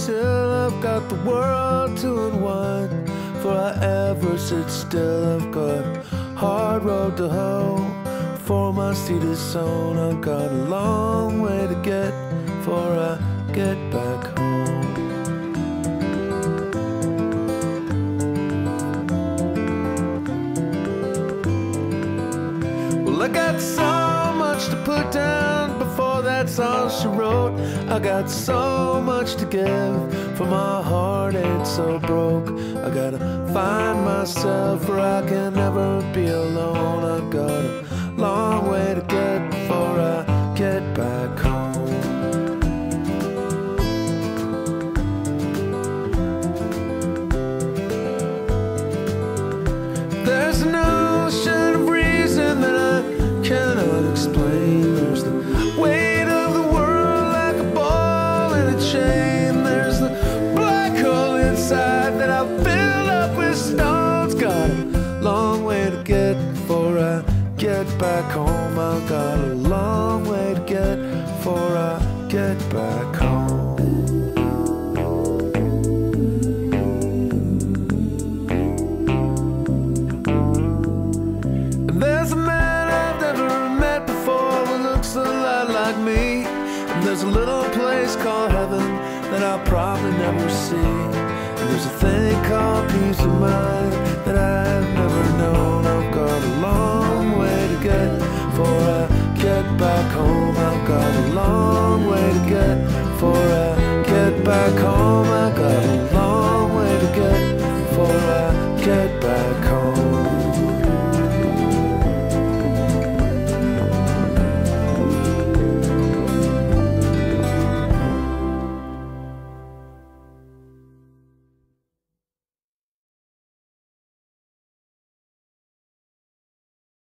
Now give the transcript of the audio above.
till I've got the world to unwind. Before I ever sit still, I've got a hard road to hoe. Before my seed is sown, I've got a long way to get before I get back home. Well, I got so much to put down before that's all she wrote. I got so much to give, for my heart ain't so broke. I gotta find myself where I can never be alone. I got a long way to get before I get back home. There's an ocean of reason that I cannot explain. There's the weight of the world like a ball in a chain. There's the black hole inside that I've filled up with stones. Got a long way to get before I get back home. I've got a long way to get before I get back home. And there's a man I've never met before who looks a lot like me. And there's a little place called heaven that I'll probably never see. And there's a thing called peace of mind that I